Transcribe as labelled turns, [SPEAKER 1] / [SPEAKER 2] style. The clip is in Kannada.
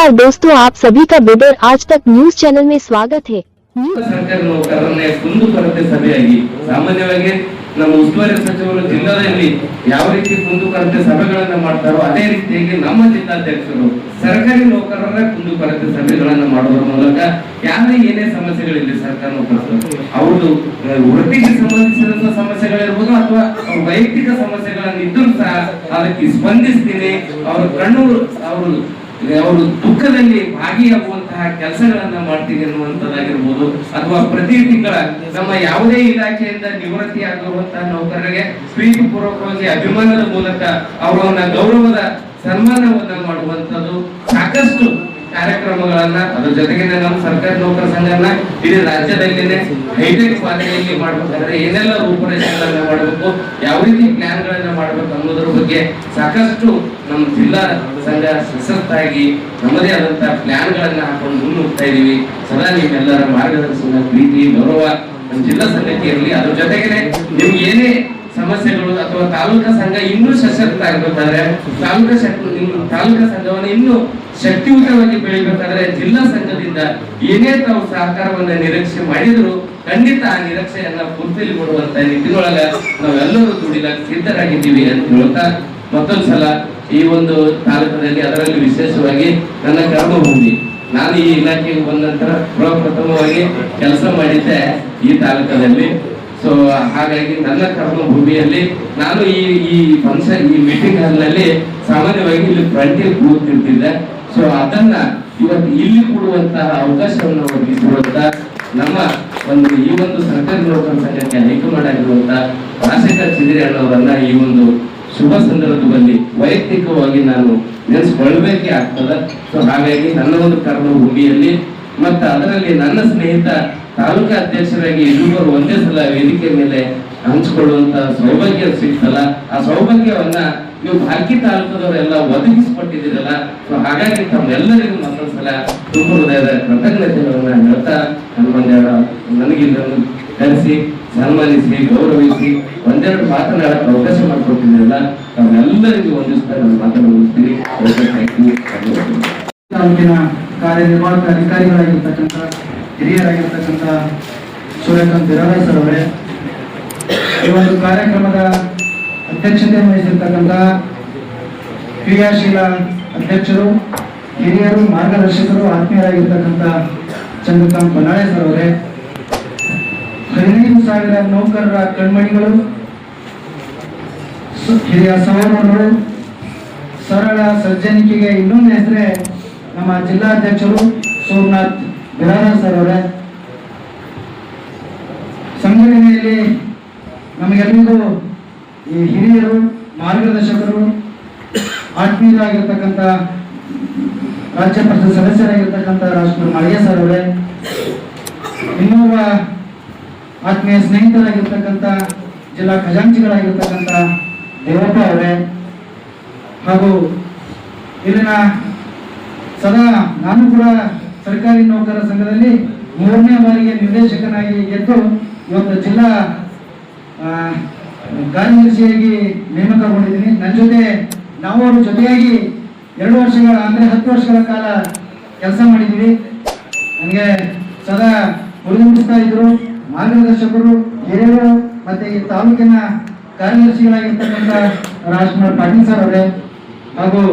[SPEAKER 1] नमस्कार दोस्तों, आप सभी का बिडर आज तक न्यूज चैनल में स्वागत है।
[SPEAKER 2] ಸರ್ಕಾರಿ ನೌಕರರನ್ನೇ ಕುಂದುಕೊರತೆ ಸಭೆಯಾಗಿ ಸಾಮಾನ್ಯವಾಗಿ ನಮ್ಮ ಉಸ್ತುವಾರಿ ಸಚಿವರು ಜಿಲ್ಲಾದಲ್ಲಿ ಯಾವ ರೀತಿ ಕುಂದುಕೊರತೆ ಸಭೆಗಳನ್ನ ಮಾಡ್ತಾರೋ ಅದೇ ರೀತಿಯಾಗಿ ನಮ್ಮ ಜಿಲ್ಲಾಧ್ಯಕ್ಷರು ಸರ್ಕಾರಿ ನೌಕರರ ಕುಂದುಕೊರತೆ ಸಭೆಗಳನ್ನ ಮಾಡೋದ್ರ ಮೂಲಕ ಯಾರೇ ಏನೇ ಸಮಸ್ಯೆಗಳಿರಲಿ ಸರ್ಕಾರಿ ನೌಕರರು ಅವ್ರದ್ದು ವೃತ್ತಿಗೆ ಸಂಬಂಧಿಸಿದಂತ ಸಮಸ್ಯೆಗಳಿರ್ಬೋದು ಅಥವಾ ಅವ್ರ ವೈಯಕ್ತಿಕ ಸಮಸ್ಯೆಗಳನ್ನ ಇದ್ರೂ ಸಹ ಅದಕ್ಕೆ ಸ್ಪಂದಿಸ್ತೀನಿ, ಅವ್ರ ಕಣ್ಣು ಅವರು ದುಃಖದಲ್ಲಿ ಭಾಗಿಯಾಗುವಂತಹ ಕೆಲಸಗಳನ್ನ ಮಾಡ್ತೀನಿ ಅನ್ನುವಂಥದ್ದಾಗಿರ್ಬೋದು, ಅಥವಾ ಪ್ರತಿ ತಿಂಗಳ ನಮ್ಮ ಯಾವುದೇ ಇಲಾಖೆಯಿಂದ ನಿವೃತ್ತಿ ಆಗಿರುವಂತಹ ನೌಕರರಿಗೆ ಪ್ರೀತಿ ಪೂರ್ವಕವಾಗಿ ಅಭಿಮಾನದ ಮೂಲಕ ಅವರನ್ನ ಗೌರವದ ಸನ್ಮಾನವನ್ನ ಮಾಡುವಂತದ್ದು ಸಾಕಷ್ಟು ಕಾರ್ಯಕ್ರಮಗಳನ್ನ, ಅದ್ರ ಜೊತೆಗೆ ನಮ್ಮ ಸರ್ಕಾರಿ ನೌಕರ ಸಂಘನ ಇಡೀ ರಾಜ್ಯದಲ್ಲಿನೇ ಹೈಟೆಕ್ ಮಾದರಿಯಲ್ಲಿ ಮಾಡ್ಬೇಕಾದ್ರೆ ಏನೆಲ್ಲ ರೂಪರೇಷೆಗಳನ್ನ ಮಾಡಬೇಕು, ಯಾವ ರೀತಿ ಪ್ಲಾನ್ ಗಳನ್ನ ಮಾಡ್ಬೇಕು ಅನ್ನೋದ್ರ ಬಗ್ಗೆ ಸಾಕಷ್ಟು ನಮ್ಮ ಜಿಲ್ಲಾ ಸಂಘ ಸಶಕ್ತಾಗಿ ನಮ್ಮದೇ ಆದಂತಹ ಪ್ಲಾನ್ ಗಳನ್ನ ಹಾಕೊಂಡು ಮುನ್ನುಗ್ತಾ ಇದೀವಿ. ಸದಾ ನಿಮ್ಮೆಲ್ಲರ ಮಾರ್ಗದರ್ಶನ, ಪ್ರೀತಿ, ಗೌರವ ನಮ್ಮ ಜಿಲ್ಲಾ ಸಂಘಕ್ಕೆ ಇರಲಿ. ಅದ್ರ ಜೊತೆಗೆ ನಿಮ್ಗೆ ಏನೇ ಸಮಸ್ಯೆಗಳು ಅಥವಾ ತಾಲೂಕಾ ಸಂಘ ಇನ್ನೂ ಸಶಕ್ತ ಆಗ್ಬೇಕಾದ್ರೆ ತಾಲೂಕಾ ಸಂಘವನ್ನು ಇನ್ನೂ ಶಕ್ತಿಯುತವಾಗಿ ಬೆಳಿಬೇಕಾದ್ರೆ ಜಿಲ್ಲಾ ಸಂಘದಿಂದ ಏನೇ ತಾವು ಸಹಕಾರವನ್ನ ನಿರೀಕ್ಷೆ ಮಾಡಿದ್ರು ಖಂಡಿತ ಆ ನಿರೀಕ್ಷೆಯನ್ನ ಪೂರ್ತಿಲಿ ಕೊಡುವಂತ ನಿಟ್ಟಿನೊಳಗ ನಾವೆಲ್ಲರೂ ದುಡಿಲಾಕ ಸಿದ್ಧರಾಗಿದ್ದೀವಿ ಅಂತ ಹೇಳ್ತಾ ಮತ್ತೊಂದ್ಸಲ ಈ ಒಂದು ತಾಲೂಕದಲ್ಲಿ ಅದರಲ್ಲಿ ವಿಶೇಷವಾಗಿ ನನ್ನ ಕರ್ಮಭೂಮಿ, ನಾನು ಈ ಇಲಾಖೆಗೆ ಬಂದ ನಂತರ ಪ್ರಪ್ರಥಮವಾಗಿ ಕೆಲಸ ಮಾಡಿದ್ದೆ ಈ ತಾಲೂಕದಲ್ಲಿ. ಸೊ ಹಾಗಾಗಿ ನನ್ನ ಕರ್ಮಭೂಮಿಯಲ್ಲಿ ನಾನು ಈ ಫಂಕ್ಷನ್ ಈ ಮೀಟಿಂಗ್ ಹಾಲ್ ನಲ್ಲಿ ಸಾಮಾನ್ಯವಾಗಿ ಇಲ್ಲಿ ಫ್ರಂಟಿಗೆ ಕೂತಿರ್ತಿದ್ದೆ. ಸೊ ಅದನ್ನ ಇವತ್ತು ಇಲ್ಲಿ ಕೊಡುವಂತಹ ಅವಕಾಶವನ್ನು ಒದಗಿಸಿರುವಂತ ನಮ್ಮ ಈ ಒಂದು ಸರ್ಕಾರಿ ನೌಕರ ಸಂಘಕ್ಕೆ ಹೈಕಮಾಂಡ್ ಆಗಿರುವಂತ ರಾಜಶೇಖರ್ ಚಿದಿರಿ ಅಣ್ಣವರನ್ನ ಈ ಒಂದು ಶುಭ ಸಂದರ್ಭದಲ್ಲಿ ವೈಯಕ್ತಿಕವಾಗಿ ನಾನು ನೆನೆಸ್ಕೊಳ್ಬೇಕೇ ಆಗ್ತದ. ಸೊ ಹಾಗಾಗಿ ನನ್ನ ಒಂದು ಕರ್ಮಭೂಮಿಯಲ್ಲಿ ಮತ್ತು ಅದರಲ್ಲಿ ನನ್ನ ಸ್ನೇಹಿತ ತಾಲೂಕಾ ಅಧ್ಯಕ್ಷರಾಗಿ ಇಬ್ಬರು ಒಂದೇ ಸಲ ವೇದಿಕೆ ಮೇಲೆ ಹಂಚಿಕೊಳ್ಳುವಂತ ಸೌಭಾಗ್ಯ ಸಿಗ್ತಲ್ಲ, ಆ ಸೌಭಾಗ್ಯವನ್ನ ನೀವು ಬಾಕಿ ತಾಲೂಕದವರೆಲ್ಲ ಒದಗಿಸಿಕೊಟ್ಟಿದ್ದೀರಲ್ಲ. ಸೊ ಹಾಗಾಗಿ ತಮ್ಮೆಲ್ಲರಿಗೂ ಮತ್ತೊಂದ್ಸಲ ತುಂಬ ಹೃದಯದ ಕೃತಜ್ಞತೆಗಳನ್ನ ಹೇಳ್ತಾ ನನಗೆ ಕರೆಸಿ ಸನ್ಮಾನಿಸಿ ಗೌರವಿಸಿ ಒಂದೆರಡು ಮಾತನಾಡಕ್ಕೆ ಅವಕಾಶ ಮಾಡಿಕೊಟ್ಟಿದ್ದೀರಲ್ಲ, ತಮ್ಮೆಲ್ಲರಿಗೂ ಒಂದಿಸ್ತಾ ನಾನು ಮಾತನಾಡುತ್ತೀನಿ.
[SPEAKER 3] ತಾಲೂಕಿನ ಕಾರ್ಯನಿರ್ವಾಹಕ ಅಧಿಕಾರಿಗಳಾಗಿರ್ತಕ್ಕಂಥ ಹಿರಿಯರಾಗಿರ್ತಕ್ಕಂಥ ಸೂರ್ಯಕಾಂತ್ ಬಿರಾದಾರ್ ಸರ್ ಅವರೇ, ಈ ಒಂದು ಕಾರ್ಯಕ್ರಮದ ಅಧ್ಯಕ್ಷತೆ ವಹಿಸಿರ್ತಕ್ಕಂಥ ಕ್ರಿಯಾಶೀಲ ಅಧ್ಯಕ್ಷರು, ಹಿರಿಯರು, ಮಾರ್ಗದರ್ಶಕರು, ಆತ್ಮೀಯರಾಗಿರ್ತಕ್ಕಂಥ ಚಂದ್ರಕಾಂತ್ ಬನಾಳೆ ಸರ್ ಅವರೇ, 15,000 ನೌಕರರ ಕಣ್ಮಣಿಗಳು, ಹಿರಿಯ ಸಹೋದರರು, ಸರಳ ಸಜ್ಜನಿಕೆಗೆ ಇನ್ನೊಂದು ಹೆಸರೇ ನಮ್ಮ ಜಿಲ್ಲಾಧ್ಯಕ್ಷರು ಸೋಮನಾಥ್ ಬಿರಾದಾರ್ ಸರ್ ಅವರೇ, ಸಂಘಟನೆಯಲ್ಲಿ ನಮಗೆಲ್ಲರಿಗೂ ಈ ಹಿರಿಯರು, ಮಾರ್ಗದರ್ಶಕರು, ಆತ್ಮೀಯರಾಗಿರ್ತಕ್ಕಂಥ ರಾಜ್ಯ ಪರಿಷತ್ ಸದಸ್ಯರಾಗಿರ್ತಕ್ಕಂಥ ರಾಜ್ಕುಮಾರ್ ಮಾಳಿಗೆ ಸರ್ ಅವರೇ, ಇನ್ನೋರ್ವ ಆತ್ಮೀಯ ಸ್ನೇಹಿತರಾಗಿರ್ತಕ್ಕಂಥ ಜಿಲ್ಲಾ ಖಜಾಂಚಿಗಳಾಗಿರ್ತಕ್ಕಂಥ ದೇವಪ್ಪ ಅವರೇ, ಹಾಗೂ ಇಲ್ಲಿನ ಸದಾ ನಾನು ಕೂಡ ಸರ್ಕಾರಿ ನೌಕರರ ಸಂಘದಲ್ಲಿ 3ನೇ ಬಾರಿಗೆ ನಿರ್ದೇಶಕನಾಗಿ ಗೆದ್ದು ಇವತ್ತು ಜಿಲ್ಲಾ ಕಾರ್ಯದರ್ಶಿಯಾಗಿ ನೇಮಕಗೊಂಡಿದ್ದೀನಿ. ನನ್ನ ಜೊತೆ ನಾವು ಅವ್ರ ಜೊತೆಯಾಗಿ 2 ವರ್ಷಗಳ ಅಂದರೆ 10 ವರ್ಷಗಳ ಕಾಲ ಕೆಲಸ ಮಾಡಿದ್ದೀವಿ. ನನಗೆ ಸದಾ ಹುರಿದುಂಬಿಸ್ತಾ ಇದ್ರು ಮಾರ್ಗದರ್ಶಕರು, ಹಿರಿಯರು, ಮತ್ತೆ ಈ ತಾಲೂಕಿನ ಕಾರ್ಯದರ್ಶಿಗಳಾಗಿರ್ತಕ್ಕಂಥ ರಾಜ್ಕುಮಾರ್ ಪಾಟೀಲ್ ಸರ್ ಅವರೇ, ಹಾಗೂ